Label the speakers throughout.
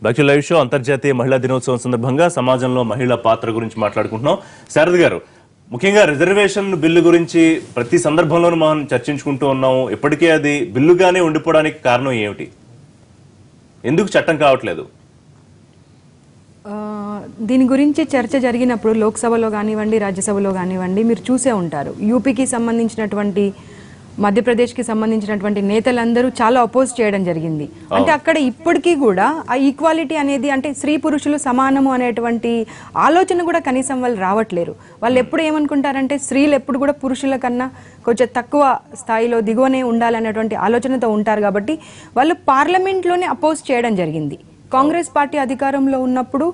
Speaker 1: Black live show అంతర్జాతీయ మహిళా దినోత్సవం సందర్భంగా సమాజంలో మహిళల పాత్ర గురించి మాట్లాడుకుంటున్నాం. శారద గారు, ముఖ్యంగా రిజర్వేషన్ బిల్లు గురించి ప్రతి సందర్భంలోనూ మనం చర్చించుకుంటూ ఉన్నాము. ఇప్పటికే అది బిల్లుగానే ఉండిపోవడానికి కారణం ఏమిటి? ఎందుకు చట్టం కావట్లేదు?
Speaker 2: దీని గురించి చర్చ జరిగినప్పుడు లోక్సభలో కానివ్వండి, రాజ్యసభలో కానివ్వండి, మీరు చూసే ఉంటారు. యూపీకి సంబంధించినటువంటి, మధ్యప్రదేశ్కి సంబంధించినటువంటి నేతలందరూ చాలా అపోజ్ చేయడం జరిగింది. అంటే అక్కడ ఇప్పటికీ కూడా ఆ ఈక్వాలిటీ అనేది, అంటే స్త్రీ పురుషులు సమానము అనేటువంటి ఆలోచన కూడా కనీసం వాళ్ళు రావట్లేరు. వాళ్ళు ఎప్పుడు ఏమనుకుంటారంటే స్త్రీలు ఎప్పుడు కూడా పురుషుల కన్నా కొంచెం తక్కువ స్థాయిలో దిగువనే ఉండాలనేటువంటి ఆలోచనతో ఉంటారు. కాబట్టి వాళ్ళు పార్లమెంట్లోనే అపోజ్ చేయడం జరిగింది. కాంగ్రెస్ పార్టీ అధికారంలో ఉన్నప్పుడు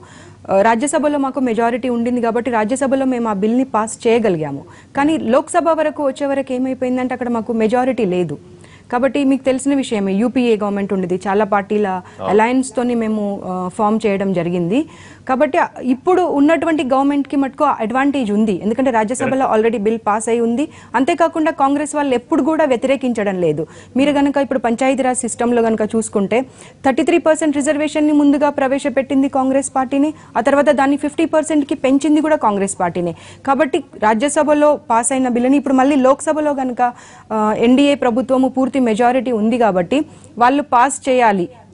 Speaker 2: రాజ్యసభలో మాకు మెజారిటీ ఉండింది కాబట్టి రాజ్యసభలో మేము ఆ బిల్ని పాస్ చేయగలిగాము. కానీ లోక్సభ వరకు వచ్చే వరకు ఏమైపోయిందంటే అక్కడ మాకు మెజారిటీ లేదు. కాబట్టి మీకు తెలిసిన విషయమే, యూపీఏ గవర్నమెంట్ ఉండేది, చాలా పార్టీల అలయన్స్ తోని మేము ఫామ్ చేయడం జరిగింది. కాబట్టి ఇప్పుడు ఉన్నటువంటి గవర్నమెంట్ కి మటుకు అడ్వాంటేజ్ ఉంది, ఎందుకంటే రాజ్యసభలో ఆల్రెడీ బిల్ పాస్ అయి ఉంది. అంతేకాకుండా కాంగ్రెస్ వాళ్ళు ఎప్పుడు కూడా వ్యతిరేకించడం లేదు. మీరు కనుక ఇప్పుడు పంచాయతీరాజ్ సిస్టంలో కనుక చూసుకుంటే 33% రిజర్వేషన్ ని ముందుగా ప్రవేశపెట్టింది కాంగ్రెస్ పార్టీని, ఆ తర్వాత దాన్ని 50% కి పెంచింది కూడా కాంగ్రెస్ పార్టీనే. కాబట్టి రాజ్యసభలో పాస్ అయిన బిల్లుని ఇప్పుడు మళ్ళీ లోక్సభలో కనుక ఎన్డీఏ ప్రభుత్వము పూర్తి మెజారిటీ ఉంది కాబట్టి వాళ్ళు పాస్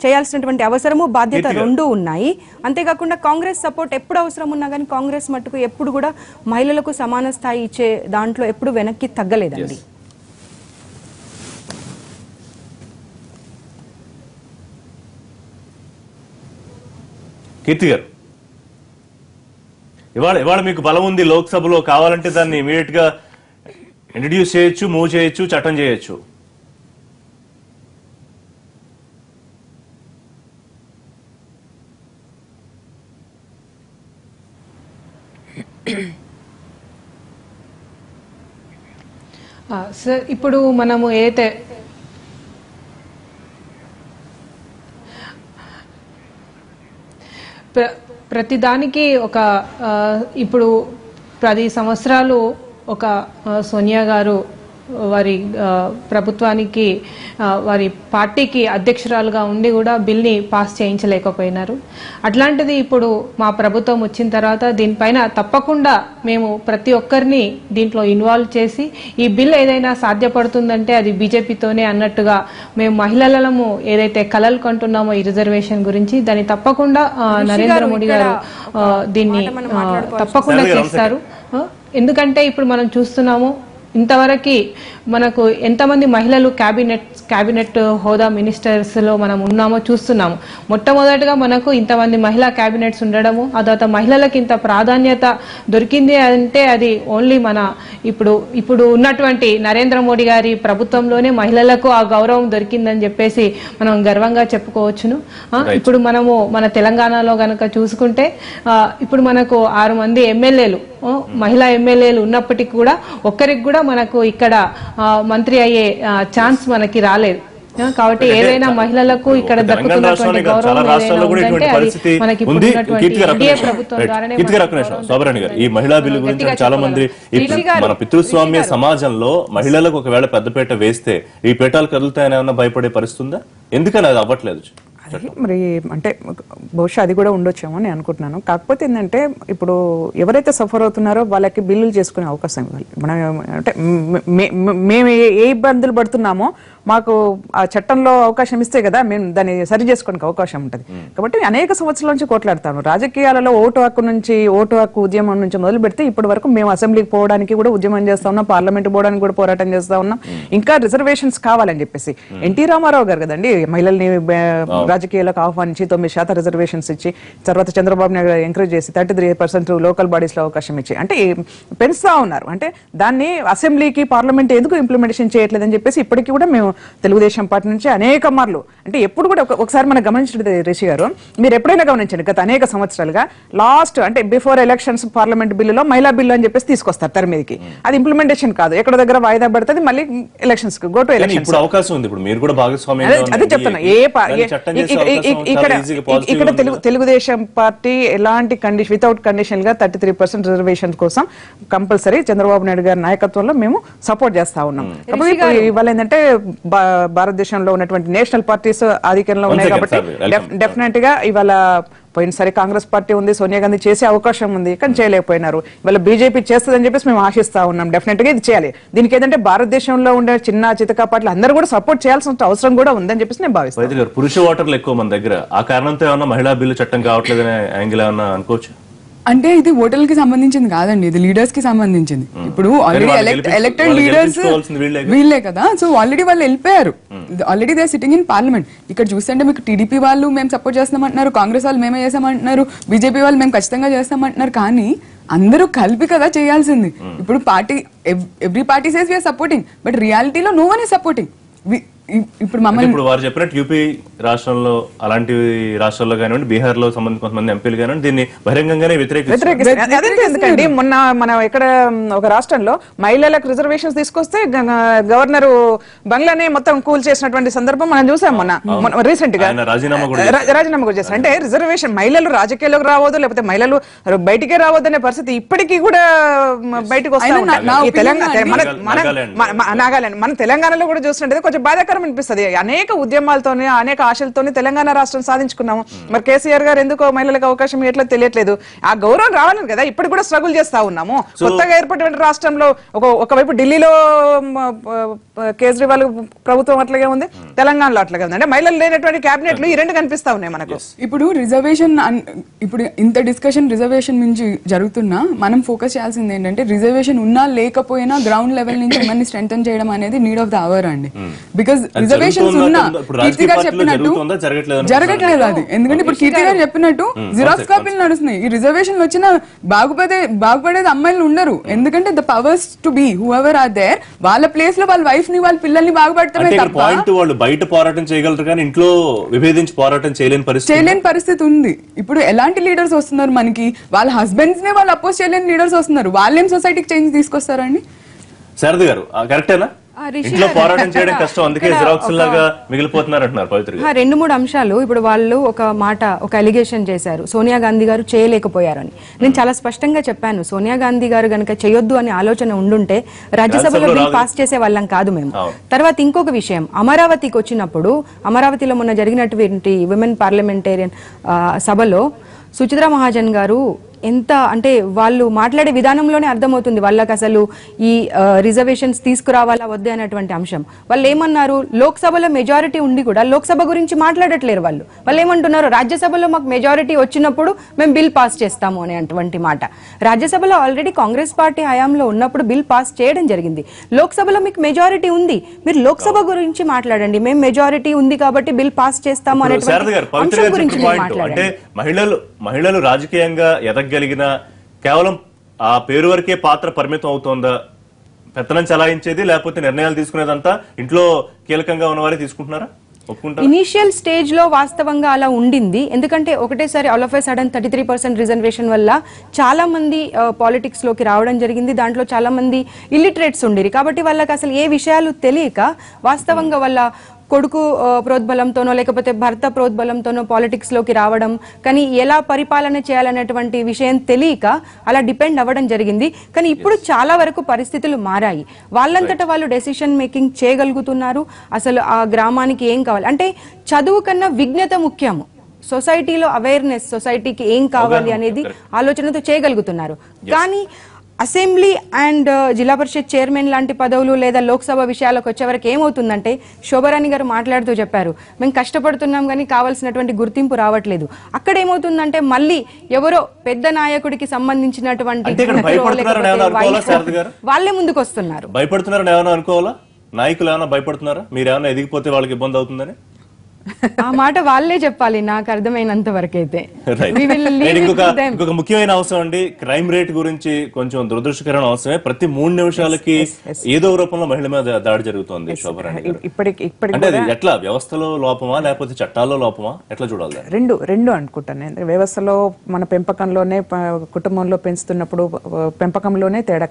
Speaker 2: చేయాల్సినటువంటి అవసరము, బాధ్యత రెండు ఉన్నాయి. అంతేకాకుండా కాంగ్రెస్ సపోర్ట్ ఎప్పుడు అవసరం ఉన్నా కానీ కాంగ్రెస్ మట్టుకు ఎప్పుడు కూడా మహిళలకు సమాన స్థాయి ఇచ్చే దాంట్లో ఎప్పుడు వెనక్కి తగ్గలేదండి.
Speaker 1: కీర్తి గారు, ఇవాళ మీకు బలం ఉంది లోక్సభలో, కావాలంటే దాన్ని ఇమీడియట్ గా ఇంట్రడ్యూస్ చేయొచ్చు, మూవ్ చేయొచ్చు, చట్టం చేయొచ్చు.
Speaker 3: సార్, ఇప్పుడు మనము ఏదైతే ప్రతిదానికి ఒక ఇప్పుడు 10 సంవత్సరాలు ఒక సోనియా గారు వారి ప్రభుత్వానికి, వారి పార్టీకి అధ్యక్షురాలుగా ఉండి కూడా బిల్ని పాస్ చేయించలేకపోయినారు. అట్లాంటిది ఇప్పుడు మా ప్రభుత్వం వచ్చిన తర్వాత దీనిపైన తప్పకుండా మేము ప్రతి ఒక్కరిని దీంట్లో ఇన్వాల్వ్ చేసి ఈ బిల్ ఏదైనా సాధ్యపడుతుందంటే అది బీజేపీతోనే అన్నట్టుగా మేము మహిళలము ఏదైతే కలలు కంటున్నామో ఈ రిజర్వేషన్ గురించి, దాన్ని తప్పకుండా నరేంద్ర మోడీ గారు దీన్ని తప్పకుండా చేస్తారు. ఎందుకంటే ఇప్పుడు మనం చూస్తున్నాము, ఇంతవరకు మనకు ఎంతమంది మహిళలు క్యాబినెట్ హోదా మినిస్టర్స్ లో మనం ఉన్నామో చూస్తున్నాము. మొట్టమొదటిగా మనకు ఇంతమంది మహిళా క్యాబినెట్స్ ఉండడము, ఆ తర్వాత మహిళలకు ఇంత ప్రాధాన్యత దొరికింది అంటే అది ఓన్లీ మన ఇప్పుడు ఉన్నటువంటి నరేంద్ర మోడీ గారి ప్రభుత్వంలోనే మహిళలకు ఆ గౌరవం దొరికిందని చెప్పేసి మనం గర్వంగా చెప్పుకోవచ్చును. ఇప్పుడు మనము మన తెలంగాణలో గనక చూసుకుంటే ఇప్పుడు మనకు 6 మంది ఎమ్మెల్యేలు, మహిళా ఎమ్మెల్యేలు ఉన్నప్పటికీ కూడా ఒక్కరికి కూడా మనకు ఇక్కడ మంత్రి అయ్యే ఛాన్స్ మనకి రాలేదు. కాబట్టి ఏదైనా మహిళలకు ఇక్కడ దక్కుతున్నటువంటి గౌరవం
Speaker 1: ఈ మహిళా బిల్లు గురించి చాలా మంది, మన పితృస్వామ్య సమాజంలో మహిళలకు ఒకవేళ పెద్దపీట వేస్తే ఈ పీఠాలు కదులుతాయని ఏమన్నా భయపడే పరిస్థితి ఉందా? ఎందుకని అది అవ్వట్లేదు?
Speaker 4: మరి అంటే బహుశా అది కూడా ఉండొచ్చేమో నేను అనుకుంటున్నాను. కాకపోతే ఏంటంటే ఇప్పుడు ఎవరైతే సఫర్ అవుతున్నారో వాళ్ళకి బిల్లులు చేసుకునే అవకాశం ఇవ్వాలి. మనం అంటే మేము ఏ ఇబ్బందులు పడుతున్నామో మాకు ఆ చట్టంలో అవకాశం ఇస్తే కదా మేము దాన్ని సరి చేసుకోవడానికి అవకాశం ఉంటుంది. కాబట్టి అనేక సంవత్సరాల నుంచి కొట్లాడతాను. రాజకీయాలలో ఓటు హక్కు ఉద్యమం నుంచి మొదలు పెడితే ఇప్పటి వరకు మేము అసెంబ్లీకి పోవడానికి కూడా ఉద్యమం చేస్తా ఉన్నాం, పార్లమెంట్ పోవడానికి కూడా పోరాటం చేస్తా ఉన్నాం. ఇంకా రిజర్వేషన్స్ కావాలని చెప్పేసి ఎన్టీ రామారావు గారు కదండి మహిళల్ని రాజకీయాలకు ఆహ్వానించి 9% రిజర్వేషన్స్ ఇచ్చి, తర్వాత చంద్రబాబు నాయుడు ఎంకరేజ్ చేసి 33% లోకల్ బాడీస్ లో అవకాశం ఇచ్చి అంటే పెంచుతా ఉన్నారు. అంటే దాన్ని అసెంబ్లీకి పార్లమెంట్ ఎందుకు ఇంప్లిమెంటేషన్ చేయట్లేదని చెప్పేసి ఇప్పటికీ కూడా మేము తెలుగుదేశం పార్టీ నుంచి అనేక మార్లు, అంటే ఎప్పుడు కూడా ఒకసారి మనం గమనించండి రిషి గారు, మీరు ఎప్పుడైనా గమనించండి గత అనేక సంవత్సరాలుగా లాస్ట్ అంటే బిఫోర్ ఎలక్షన్స్ పార్లమెంట్ బిల్లులో మహిళా బిల్లు అని చెప్పేసి తీసుకొస్తారు తెర మీదకి. అది ఇంప్లిమెంటేషన్ కాదు, ఎక్కడ దగ్గర వాయిదా పడుతుంది, మళ్ళీ ఎలక్షన్స్ గో టు ఎలక్షన్స్.
Speaker 1: అవకాశం ఉంది, ఇప్పుడు మీరు కూడా భాగస్వామ్యం.
Speaker 4: అదే చెప్తున్నా, ఇక్కడ తెలుగుదేశం పార్టీ ఎలాంటి కండిషన్ వితౌట్ కండిషన్ గా 33% రిజర్వేషన్ కోసం కంపల్సరీ చంద్రబాబు నాయుడు గారి నాయకత్వంలో మేము సపోర్ట్ చేస్తా ఉన్నాం. కాబట్టి ఇవాళ ఏంటంటే భారతదేశంలో ఉన్నటువంటి నేషనల్ పార్టీస్ ఆధిక్యంలో ఉన్నాయి కాబట్టి డెఫినెట్ గా ఇవాళ పోయినసారి కాంగ్రెస్ పార్టీ ఉంది, సోనియా గాంధీ చేసే అవకాశం ఉంది, కానీ చేయలేకపోయినారు. ఇవాళ బీజేపీ చేస్తుందని చెప్పేసి మేము ఆశిస్తా ఉన్నాం. డెఫినెట్ గా ఇది చేయాలి. దీనికి ఏంటంటే భారతదేశంలో ఉండే చిన్న చితకా పార్టీలు అందరూ కూడా సపోర్ట్ చేయాల్సిన అవసరం కూడా ఉందని చెప్పేసి నేను భావిస్తాను.
Speaker 1: పురుష ఓటర్లు ఎక్కువ మన దగ్గర, ఆ కారణంతో ఏమన్నా మహిళా బిల్లు చట్టం కావట్లేదనే యాంగిల్ ఏమన్నా అనుకోవచ్చు?
Speaker 5: అంటే ఇది ఓటర్లకి సంబంధించింది కాదండి, ఇది లీడర్స్ కి సంబంధించింది. ఇప్పుడు ఆల్రెడీ ఎలక్టెడ్ లీడర్స్ వీళ్ళే కదా, సో ఆల్రెడీ వాళ్ళు వెళ్ళిపోయారు. Already they sitting in parliament. ఇక్కడ చూస్తుంటే మీకు టీడీపీ వాళ్ళు మేము సపోర్ట్ చేస్తామంటున్నారు, కాంగ్రెస్ వాళ్ళు మేమే చేస్తామంటున్నారు, బీజేపీ వాళ్ళు మేము ఖచ్చితంగా చేస్తామంటున్నారు. కానీ అందరూ కలిపి కదా చేయాల్సింది. ఇప్పుడు party every party says we are supporting, but రియాలిటీలో నో వన్ ఇస్ సపోర్టింగ్. ఇప్పుడు
Speaker 1: ఇప్పుడు వారు చెప్పినట్టు యూపీ రాష్ట్రంలో, అలాంటి రాష్ట్రాల్లో కానివ్వండి, బీహార్ లో సంబంధించిన కొంతమంది ఎంపీలు కానివ్వండి దీన్ని బహిరంగంగానే వ్యతిరేకిస్తారు.
Speaker 4: ఎందుకండి మొన్న మన ఇక్కడ ఒక రాష్ట్రంలో మహిళలకు రిజర్వేషన్స్ తీసుకొస్తే గవర్నర్ బంగ్లానే మొత్తం కూల్ చేసినటువంటి సందర్భం మనం చూసాం మొన్న రీసెంట్ గా. రాజీనామా కూడా చేశారు. అంటే రిజర్వేషన్ మహిళలు రాజకీయాల్లోకి రావద్దు, లేకపోతే మహిళలు బయటికే రావద్దు అనే పరిస్థితి ఇప్పటికీ కూడా బయటకు వస్తా ఉంటాయి. నాగాలాండ్ మన తెలంగాణలో కూడా చూస్తుంటే కొంచెం బాధాకరం అనిపిస్తుంది. అనేక ఉద్యమాలతోనే అనేక ఆశలతోనే తెలంగాణ రాష్ట్రం సాధించుకున్నాము. మరి కేసీఆర్ గారు ఎందుకో మహిళలకు అవకాశం ఎట్లా తెలియట్లేదు. ఆ గౌరవం రావాలి కదా, ఇప్పుడు కూడా స్ట్రగుల్ చేస్తా ఉన్నాము. కొత్తగా ఏర్పడిన రాష్ట్రంలో ఒకవైపు ఢిల్లీలో కేజ్రీవాల్ ప్రభుత్వం అట్లాగే ఉంది, తెలంగాణలో అట్లాగే ఉంది. అంటే మహిళలు లేనటువంటి క్యాబినెట్లు ఈ రెండు కనిపిస్తా ఉన్నాయి మనకు.
Speaker 5: ఇప్పుడు రిజర్వేషన్, ఇప్పుడు ఇంత డిస్కషన్ రిజర్వేషన్ నుంచి జరుగుతున్నా మనం ఫోకస్ చేయాల్సింది ఏంటంటే రిజర్వేషన్ ఉన్నా లేకపోయినా గ్రౌండ్ లెవెల్ నుంచి మనని స్ట్రెంథన్ చేయడం అనేది నీడ్ ఆఫ్ ద అవర్ అండి. బికాస్ రిజర్వేషన్స్ ఉన్నా కీర్తి గారు చెప్పినట్టు జరగట్లేదు అది. ఎందుకంటే ఇప్పుడు కీర్తి గారు చెప్పినట్టు జిరాక్స్ కాపీలు నడుస్తున్నాయి. ఈ రిజర్వేషన్ వచ్చిన బాగుపడేది అమ్మాయిలు ఉండరు. ఎందుకంటే the powers to be whoever are there, వాళ్ళ ప్లేస్ లో వాళ్ళ వైఫ్ ని వాళ్ళ పిల్లల్ని బాగుపడతామే తప్ప
Speaker 1: వాళ్ళు బయట పోరాటం చేయగలరు కానీ ఇంట్లో విభేదించి పోరాటం చేయలేని
Speaker 5: పరిస్థితి ఉంది. ఇప్పుడు ఎలాంటి లీడర్స్ వస్తున్నారు మనకి, వాళ్ళ హస్బెండ్స్ నే వాళ్ళు అపోజ్ చేయలేని లీడర్స్ వస్తున్నారు. వాళ్ళేం సొసైటీకి చేంజ్ తీసుకొస్తారండి?
Speaker 1: శారద గారు కరెక్టేనా? ఇంట్లో పోరాటం చేయడం కష్టం, అందుకే జిరాక్స్ లాగా మిగిలిపోతున్నారు అంటున్నారు పవిత్ర గారు.
Speaker 2: 2-3 అంశాలు. ఇప్పుడు వాళ్ళు ఒక అలిగేషన్ చేశారు, సోనియా గాంధీ గారు చేయలేకపోయారని. నేను చాలా స్పష్టంగా చెప్పాను, సోనియా గాంధీ గారు గనక చేయొద్దు అనే ఆలోచన ఉండుంటే రాజ్యసభలో బిల్ పాస్ చేసే వాళ్ళం కాదు మేము. తర్వాత ఇంకొక విషయం, అమరావతికి వచ్చినప్పుడు, అమరావతిలో మొన్న జరిగినటువంటి విమెన్ పార్లమెంటేరియన్ సభలో సుచిత్రా మహాజన్ గారు ఎంత అంటే వాళ్ళు మాట్లాడే విధానంలోనే అర్థమవుతుంది వాళ్ళకి అసలు ఈ రిజర్వేషన్స్ తీసుకురావాలా వద్దే అనేటువంటి అంశం. వాళ్ళు ఏమన్నారు, లోక్సభలో మెజారిటీ ఉండి కూడా లోక్సభ గురించి మాట్లాడట్లేరు. వాళ్ళు ఏమంటున్నారు, రాజ్యసభలో మాకు మెజారిటీ వచ్చినప్పుడు మేము బిల్ పాస్ చేస్తాము అనేటువంటి మాట. రాజ్యసభలో ఆల్రెడీ కాంగ్రెస్ పార్టీ హయాంలో ఉన్నప్పుడు బిల్ పాస్ చేయడం జరిగింది. లోక్సభలో మీకు మెజారిటీ ఉంది, మీరు లోక్సభ గురించి మాట్లాడండి. మేము మెజారిటీ ఉంది కాబట్టి బిల్ పాస్ చేస్తాము అనేటువంటి అంశం గురించి మాట్లాడండి.
Speaker 1: మహిళలు రాజకీయంగా ఎదగలిగిన కేవలం ఆ పేరు వరకే పాత్ర పరిమితం అవుతోందా? పెత్తనం చలాయించేది లేకపోతే నిర్ణయాలు తీసుకునేదంతా ఇంట్లో కీలకంగా ఉన్నవారే తీసుకుంటున్నారా?
Speaker 2: ఇనిషియల్ స్టేజ్ లో వాస్తవంగా అలా ఉండింది. ఎందుకంటే ఒకటేసారి all of a sudden 33% reservation వల్ల చాలా మంది పాలిటిక్స్ లోకి రావడం జరిగింది. దాంట్లో చాలా మంది ఇల్లిటరేట్స్ ఉండిరి. కాబట్టి వాళ్ళకి అసలు ఏ విషయాలు తెలియక వాస్తవంగా వాళ్ళ కొడుకు ప్రోద్బలంతోనో లేకపోతే భర్త ప్రోద్బలంతోనో పాలిటిక్స్ లోకి రావడం, కానీ ఎలా పరిపాలన చేయాలనేటువంటి విషయం తెలియక అలా డిపెండ్ అవ్వడం జరిగింది. కానీ ఇప్పుడు చాలా వరకు పరిస్థితులు మారాయి. వాళ్ళంతటా వాళ్ళు డెసిషన్ మేకింగ్ చేయగలుగుతున్నారు. అసలు ఆ గ్రామానికి ఏం కావాలి అంటే చదువు కన్నా విజ్ఞత ముఖ్యము. సొసైటీలో అవేర్నెస్, సొసైటీకి ఏం కావాలి అనేది ఆలోచనతో చేయగలుగుతున్నారు. కానీ అసెంబ్లీ అండ్ జిల్లా పరిషత్ చైర్మన్ లాంటి పదవులు లేదా లోక్సభ విషయాలకు వచ్చేవరకు ఏమవుతుందంటే, శోభరాణి గారు మాట్లాడుతూ చెప్పారు, మేము కష్టపడుతున్నాం కానీ కావాల్సినటువంటి గుర్తింపు రావట్లేదు. అక్కడ ఏమవుతుందంటే మళ్ళీ ఎవరో పెద్ద నాయకుడికి సంబంధించినటువంటి వాళ్ళే ముందుకు వస్తున్నారు.
Speaker 1: భయపడుతున్నారని ఏమైనా అనుకోవాలా? నాయకులు ఏమైనా భయపడుతున్నారా? మీరు ఏమైనా ఎదిగిపోతే వాళ్ళకి ఇబ్బంది అవుతుందని?
Speaker 2: ఆ మాట వాళ్ళే చెప్పాలి నాకు అర్థమైనంత వరకు అయితే.
Speaker 1: ఇంకొక ముఖ్యమైన అవసరం అండి, క్రైమ్ రేట్ గురించి కొంచెం దురదృష్టకరమైన అవసరమే. ప్రతి 3 నిమిషాలకి ఏదో రూపంలో మహిళ మీద దాడి జరుగుతోంది. శోభరాణి అంటే ఎట్లా, వ్యవస్థలో లోపమా లేకపోతే చట్టాల్లో లోపమా, ఎట్లా చూడాలి?
Speaker 4: రెండు అనుకుంటాను. వ్యవస్థలో మన పెంపకంలోనే, కుటుంబంలో పెంచుతున్నప్పుడు పెంపకంలోనే తేడా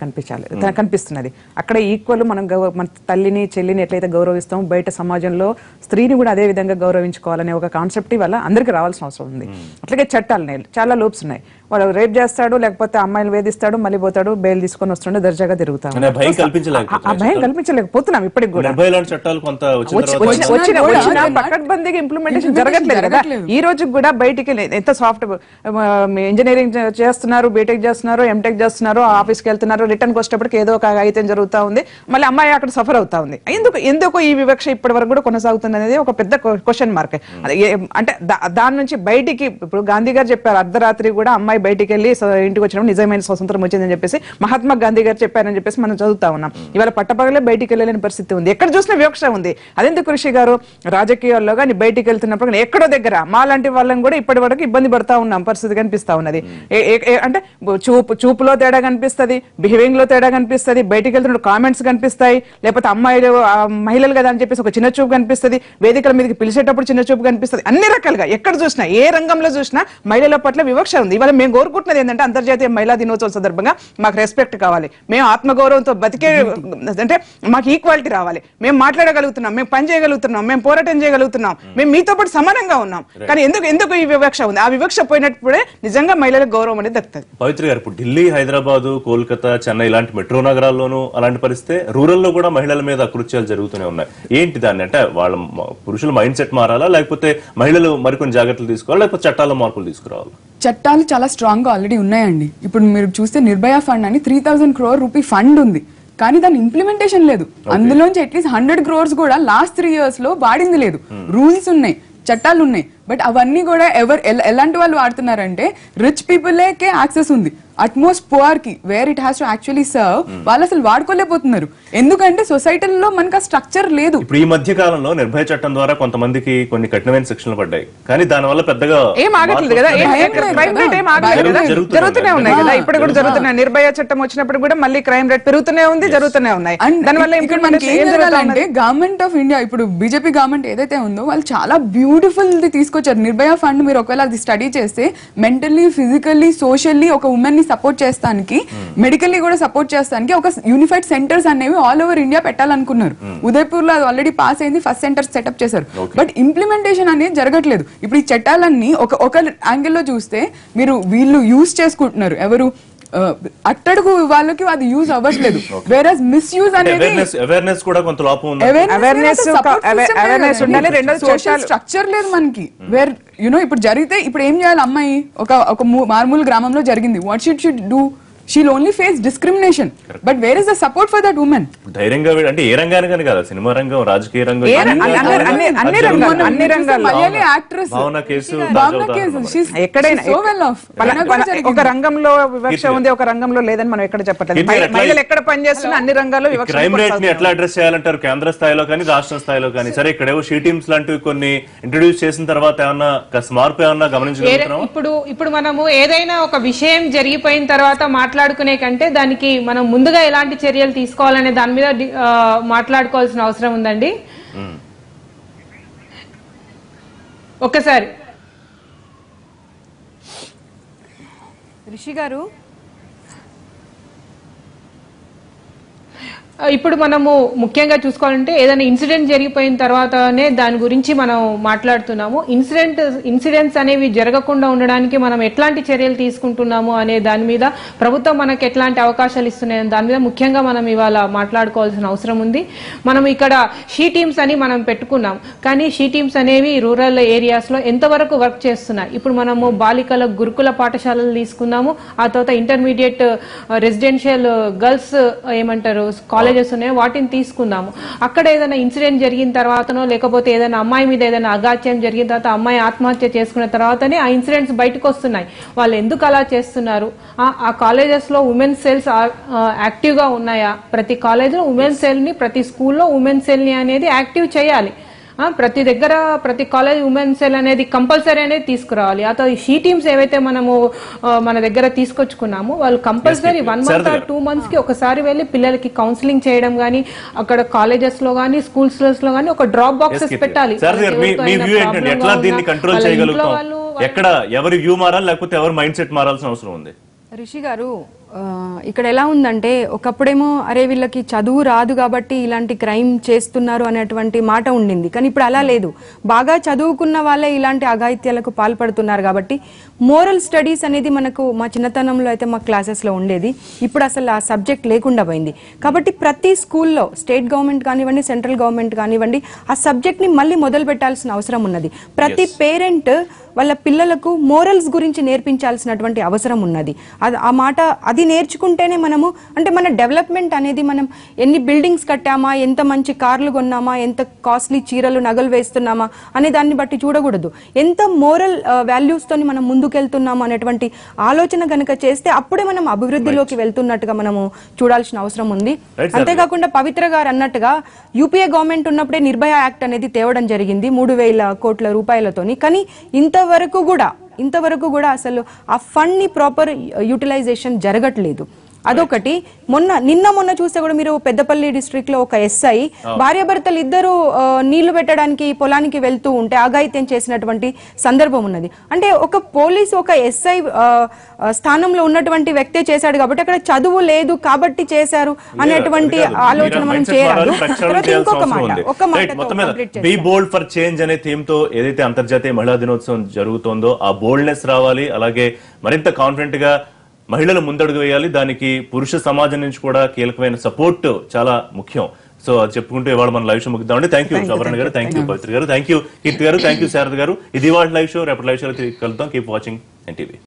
Speaker 4: కనిపిస్తున్నది. అక్కడ ఈక్వల్ మనం మన తల్లిని చెల్లిని ఎట్లయితే గౌరవిస్తామో బయట సమాజంలో స్త్రీని కూడా అదే విధంగా గౌరవించుకోవాలనే ఒక కాన్సెప్ట్ వల్ల అందరికీ రావాల్సిన అవసరం ఉంది. అట్లాగే చట్టాలు చాలా లూప్స్ ఉన్నాయి. వాడు రేప్ చేస్తాడు, లేకపోతే అమ్మాయిలు వేధిస్తాడు, మళ్ళీ పోతాడు, బెయిల్ తీసుకొని వస్తుండే దర్జాగా తిరుగుతాం. ఆ భయం కల్పించలేకపోతున్నాం ఇప్పటికి కూడా. వచ్చిన పకడ్బందీగా ఇంప్లిమెంటేషన్ జరగట్లేదు కదా. ఈ రోజు కూడా బయటికి ఎంత సాఫ్ట్ ఇంజనీరింగ్ చేస్తున్నారు, బీటెక్ చేస్తున్నారు, ఎంటెక్ చేస్తున్నారు, ఆఫీస్కి వెళ్తున్నారు, రిటర్న్ వచ్చేటప్పటికి ఏదో ఒక అయితే జరుగుతూ ఉంది, మళ్ళీ అమ్మాయి అక్కడ సఫర్ అవుతా ఉంది. ఎందుకు ఈ వివక్ష ఇప్పటి వరకు కూడా కొనసాగుతుంది అనేది ఒక పెద్ద క్వశ్చన్ మార్క్. అంటే దాని నుంచి బయటికి ఇప్పుడు గాంధీ గారు చెప్పారు, అర్ధరాత్రి కూడా అమ్మాయి బయటికి వెళ్ళి ఇంటికి వచ్చినప్పుడు నిజమైన స్వతంత్రం వచ్చిందని చెప్పేసి మహాత్మా గాంధీ గారు చెప్పారని చెప్పేసి మనం చదువుతా ఉన్నాం. ఇవాళ పట్టపగలే బయటికి వెళ్ళలేని పరిస్థితి ఉంది. ఎక్కడ చూసినా వివక్ష ఉంది. అదెందుకు ఋషి గారు? రాజకీయాల్లో కానీ బయటికి వెళ్తున్నప్పుడు కానీ ఎక్కడో దగ్గర మా లాంటి వాళ్ళని కూడా ఇప్పటి వరకు ఇబ్బంది పడతా ఉన్నాం పరిస్థితి కనిపిస్తా ఉన్నది. అంటే చూపులో తేడా కనిపిస్తుంది, బిహేవింగ్ లో తేడా కనిపిస్తుంది, బయటికి వెళ్తున్న కామెంట్స్ కనిపిస్తాయి, లేకపోతే అమ్మాయిలు మహిళలు కదా అని చెప్పేసి ఒక చిన్న చూపు కనిపిస్తుంది, వేదికల మీదకి పిలిచేటప్పుడు చిన్న చూపు కనిపిస్తుంది. అన్ని రకాలుగా ఎక్కడ చూసినా ఏ రంగంలో చూసినా మహిళల పట్ల వివక్ష ఉంది. ఇవాళ మేము కోరుకుంటున్నది ఏంటంటే అంతర్జాతీయ మహిళా దినోత్సవం సందర్భంగా మాకు రెస్పెక్ట్ కావాలి, మేము ఆత్మగౌరవంతో బతికే, అంటే మాకు ఈక్వాలిటీ రావాలి, మేము మాట్లాడగలుగుతున్నాం, మేము పని చేయగలుగుతున్నాం, మేము పోరాటం చేయగలుగుతున్నాం, మేము మీతో పాటు సమానంగా ఉన్నాం. కానీ ఎందుకు ఈ వివక్ష ఉంది? ఆ వివక్ష పోయినప్పుడే నిజంగా మహిళలకు గౌరవం అనేది దక్కుతుంది.
Speaker 1: పవిత్ర గారు, ఇప్పుడు ఢిల్లీ, హైదరాబాద్, కోల్కతా, చెన్నై ఇలాంటి మెట్రో నగరాల్లోనూ అలాంటి పరిస్థితి, రూరల్ లో కూడా మహిళల మీద అకృత్యాలు జరుగుతూనే ఉన్నాయి. ఏంటి దాన్ని? అంటే వాళ్ళ పురుషుల మైండ్ సెట్ మారాలా, లేకపోతే మహిళలు మరికొన్ని జాగ్రత్తలు తీసుకోవాలి, లేకపోతే చట్టాల్లో మార్పులు తీసుకురావాలి?
Speaker 5: చట్టాలు చాలా స్ట్రాంగ్ గా ఆల్రెడీ ఉన్నాయండి. ఇప్పుడు మీరు చూస్తే నిర్భయ ఫండ్ అని 3,000 crore రూపీ ఫండ్ ఉంది, కానీ దాని ఇంప్లిమెంటేషన్ లేదు. అందులోంచి అట్లీస్ట్ 100 crores కూడా లాస్ట్ 3 years లో వాడింది లేదు. రూల్స్ ఉన్నాయి, చట్టాలు ఉన్నాయి, బట్ అవన్నీ కూడా ఎలాంటి వాళ్ళు వాడుతున్నారంటే రిచ్ పీపుల్కే యాక్సెస్ ఉంది, అట్మోస్ట్ పువర్ కి where it has to actually serve వాళ్ళు అసలు వాడుకోలేకపోతున్నారు. ఎందుకంటే సొసైటీలో మనకు ఆ స్ట్రక్చర్ లేదు.
Speaker 1: ఇప్పుడు ఈ మధ్య కాలంలో నిర్భయ చట్టం ద్వారా కొంతమందికి కొన్ని కఠినమైన శిక్షలు పడ్డాయి, కానీ దానివల్ల పెద్దగా
Speaker 4: ఏం ఆగట్లేదు కదా, జరుగుతూనే ఉన్నాయి కదా, ఇప్పుడు కూడా జరుగుతున్నాయి. నిర్భయ చట్టం వచ్చినప్పుడు కూడా మళ్ళీ క్రైమ్ రేట్ పెరుగుతూనే ఉంది, జరుగుతూనే ఉన్నాయి. దానివల్ల
Speaker 5: ఇక్కడ మనకి ఏం జరగాలంటే గవర్నమెంట్ ఆఫ్ ఇండియా, ఇప్పుడు బీజేపీ గవర్నమెంట్ ఏదైతే ఉందో వాళ్ళు చాలా బ్యూటిఫుల్ ది తీసుకొచ్చారు. నిర్భయ ఫండ్ మీరు ఒకవేళ అది స్టడీ చేస్తే మెంటల్లీ, ఫిజికల్లీ, సోషల్లీ ఒక ఉమెన్ ని సపోర్ట్ చేస్తానికి, మెడికల్లీ కూడా సపోర్ట్ చేస్తానికి ఒక యూనిఫైడ్ సెంటర్స్ అనేవి ఆల్ ఓవర్ ఇండియా పెట్టాలనుకున్నారు. ఉదయపూర్ లో అది ఆల్రెడీ పాస్ అయింది, ఫస్ట్ సెంటర్ సెటప్ చేశారు. బట్ ఇంప్లిమెంటేషన్ అనేది జరగట్లేదు. ఇప్పుడు ఈ చట్టాలన్నీ ఒక యాంగిల్లో చూస్తే మీరు వీళ్ళు యూజ్ చేసుకుంటున్నారు, ఎవరు అట్టడుగు వాళ్ళకి అది యూజ్ అవ్వట్లేదు. వేరస్ మిస్యూజ్ అనేది
Speaker 1: అవేర్నెస్ కూడా కొంత లోపం ఉంది.
Speaker 4: అవేర్నెస్ ఉండాలి. రెండోది
Speaker 5: సోషల్ స్ట్రక్చర్ లేదు మనకి. వేర్ ఇప్పుడు జరిగితే ఇప్పుడు ఏం చేయాలి? అమ్మాయి ఒక మారుమూల గ్రామంలో జరిగింది, what should do? She'll only face discrimination. But where is the support for that woman?
Speaker 1: ధైర్యంగా అంటే ఏ రంగానికని కాదు, సినిమా రంగం, రాజకీయ రంగం,
Speaker 4: అన్ని రంగాల్లో
Speaker 5: యాక్ట్రెస్
Speaker 1: భావన కేసు
Speaker 4: ఎక్కడైనా ఒక రంగంలో వివక్ష ఉంది, ఒక రంగంలో లేదని మనం ఎక్కడ చెప్పట్లేదు. మహిళలు ఎక్కడ పనిచేస్తున్నా అన్ని రంగాల్లో వివక్ష.
Speaker 1: క్రైమ్ రేట్ ని ఎట్లా అడ్రస్ చేయాలంటారు కేంద్ర స్థాయిలో కానీ రాష్ట్ర స్థాయిలో కానీ? సరే, ఇక్కడేవో షీ టీమ్స్ లాంటివి కొన్ని ఇంట్రొడ్యూస్ చేసిన తర్వాత ఏమన్నా మార్పు ఏమన్నా గమనించగలుగుతున్నాం?
Speaker 3: ఇప్పుడు మనము ఏదైనా ఒక విషయం జరిగిపోయిన తర్వాత మాట్లాడుకునే కంటే దానికి మనం ముందుగా ఎలాంటి చర్యలు తీసుకోవాలనే దాని మీద మాట్లాడుకోవాల్సిన అవసరం ఉందండి. ఒక్కసారి
Speaker 2: రిషి గారు,
Speaker 3: ఇప్పుడు మనము ముఖ్యంగా చూసుకోవాలంటే ఏదైనా ఇన్సిడెంట్ జరిగిపోయిన తర్వాతనే దాని గురించి మనం మాట్లాడుతున్నాము. ఇన్సిడెంట్స్ అనేవి జరగకుండా ఉండడానికి మనం ఎట్లాంటి చర్యలు తీసుకుంటున్నాము అనే దాని మీద, ప్రభుత్వం మనకు ఎట్లాంటి అవకాశాలు ఇస్తున్నాయి దాని మీద ముఖ్యంగా మనం ఇవాళ మాట్లాడుకోవాల్సిన అవసరం ఉంది. మనం ఇక్కడ షీ టీమ్స్ అని మనం పెట్టుకున్నాం, కానీ షీ టీమ్స్ అనేవి రూరల్ ఏరియాస్లో ఎంతవరకు వర్క్ చేస్తున్నాయి? ఇప్పుడు మనము బాలికల గురుకుల పాఠశాలలు తీసుకున్నాము, ఆ తర్వాత ఇంటర్మీడియట్ రెసిడెన్షియల్ గర్ల్స్ ఏమంటారు కాలేజెస్ ఉన్నాయి, వాటిని తీసుకుందాము. అక్కడ ఏదైనా ఇన్సిడెంట్ జరిగిన తర్వాతనో, లేకపోతే ఏదైనా అమ్మాయి మీద ఏదైనా అగాత్యం జరిగిన తర్వాత అమ్మాయి ఆత్మహత్య చేసుకున్న తర్వాతనే ఆ ఇన్సిడెంట్స్ బయటకు వస్తున్నాయి. వాళ్ళు ఎందుకు అలా చేస్తున్నారు? ఆ కాలేజెస్ లో ఉమెన్స్ సెల్స్ యాక్టివ్ గా ఉన్నాయా? ప్రతి కాలేజ్ లో ఉమెన్స్ సెల్ ని, ప్రతి స్కూల్లో ఉమెన్స్ సెల్ ని అనేది యాక్టివ్ చేయాలి. ప్రతి దగ్గర ప్రతి కాలేజ్ ఉమెన్ సెల్ అనేది కంపల్సరీ అనేది తీసుకురావాలి. ఆ తర్వాత షీ టీమ్స్ ఏవైతే మనము మన దగ్గర తీసుకొచ్చుకున్నాము, వాళ్ళు కంపల్సరీ 1 month or 2 months కి ఒకసారి వెళ్ళి పిల్లలకి కౌన్సిలింగ్ చేయడం గానీ, అక్కడ కాలేజెస్ లో గానీ స్కూల్స్ లో గానీ ఒక డ్రాప్ బాక్సెస్ పెట్టాలి.
Speaker 1: ఎక్కడ ఎవరి వ్యూ మారాలి, లేకపోతే ఎవరి మైండ్ సెట్ మారాల్సిన అవసరం ఉంది?
Speaker 2: రిషి గారు, ఇక్కడ ఎలా ఉందంటే ఒకప్పుడేమో అరే వీళ్ళకి చదువు రాదు కాబట్టి ఇలాంటి క్రైమ్ చేస్తున్నారు అనేటువంటి మాట ఉండింది. కానీ ఇప్పుడు అలా లేదు. బాగా చదువుకున్న వాళ్ళే ఇలాంటి అఘాయిత్యాలకు పాల్పడుతున్నారు కాబట్టి మోరల్ స్టడీస్ అనేది మనకు మా చిన్నతనంలో అయితే మా క్లాసెస్లో ఉండేది. ఇప్పుడు అసలు ఆ సబ్జెక్ట్ లేకుండా పోయింది. కాబట్టి ప్రతి స్కూల్లో స్టేట్ గవర్నమెంట్ కానివ్వండి, సెంట్రల్ గవర్నమెంట్ కానివ్వండి, ఆ సబ్జెక్ట్ని మళ్ళీ మొదలు పెట్టాల్సిన అవసరం ఉన్నది. ప్రతి పేరెంట్ వాళ్ళ పిల్లలకు మోరల్స్ గురించి నేర్పించాల్సినటువంటి అవసరం ఉన్నది. ఆ మాట అది నేర్చుకుంటేనే మనము అంటే మన డెవలప్మెంట్ అనేది మనం ఎన్ని బిల్డింగ్స్ కట్టామా, ఎంత మంచి కార్లు కొన్నామా, ఎంత కాస్ట్లీ చీరలు నగలు వేస్తున్నామా అనే దాన్ని బట్టి చూడకూడదు. ఎంత మోరల్ వాల్యూస్తోని మనం ముందుకెళ్తున్నామా అనేటువంటి ఆలోచన గనక చేస్తే అప్పుడే మనం అభివృద్ధిలోకి వెళ్తున్నట్టుగా మనము చూడాల్సిన అవసరం ఉంది. అంతేకాకుండా పవిత్ర గారు అన్నట్టుగా యూపీఏ గవర్నమెంట్ ఉన్నప్పుడే నిర్భయ యాక్ట్ అనేది తేవడం జరిగింది 3,000 కోట్ల రూపాయలతోని. కానీ ఇంతవరకు కూడా అసలు ఆ ఫండ్ ని ప్రాపర్ యూటిలైజేషన్ జరగట్లేదు. అదొకటి. నిన్న మొన్న చూస్తే కూడా మీరు పెద్దపల్లి డిస్ట్రిక్ట్ లో ఒక ఎస్ఐ భార్యాభర్తలు ఇద్దరు నీళ్లు పెట్టడానికి పొలానికి వెళ్తూ ఉంటే అఘాయిత్యం చేసినటువంటి సందర్భం ఉన్నది. అంటే ఒక పోలీసు ఒక ఎస్ఐ స్థానంలో ఉన్నటువంటి వ్యక్తే చేశాడు కాబట్టి అక్కడ చదువు లేదు కాబట్టి చేశారు అనేటువంటి ఆలోచన మనం చేయరాదు. ఇంకొక మాట
Speaker 1: బీ బోల్డ్ ఫర్ చేంజ్ అనే థీమ్ తో ఏదైతే అంతర్జాతీయ మహిళా దినోత్సవం జరుగుతోందో ఆ బోల్డ్నెస్ రావాలి. అలాగే మరింత కాన్ఫిడెంట్ గా మహిళలు ముందడుగు వేయాలి. దానికి పురుష సమాజం నుంచి కూడా కీలకమైన సపోర్ట్ చాలా ముఖ్యం. సో అది చెప్పుకుంటూ ఇవాళ మన లైవ్ షో ముగిద్దామండి. థ్యాంక్ యూ శోభరణ్ గారు, థ్యాంక్ యూ పవిత్ర గారు, థ్యాంక్ యూ కీర్తి గారు, థ్యాంక్ యూ శారద గారు. ఇది ఇవాళ లైవ్ షో. రేపటి లైవ్ షోలో కలుద్దాం. Keep watching NTV.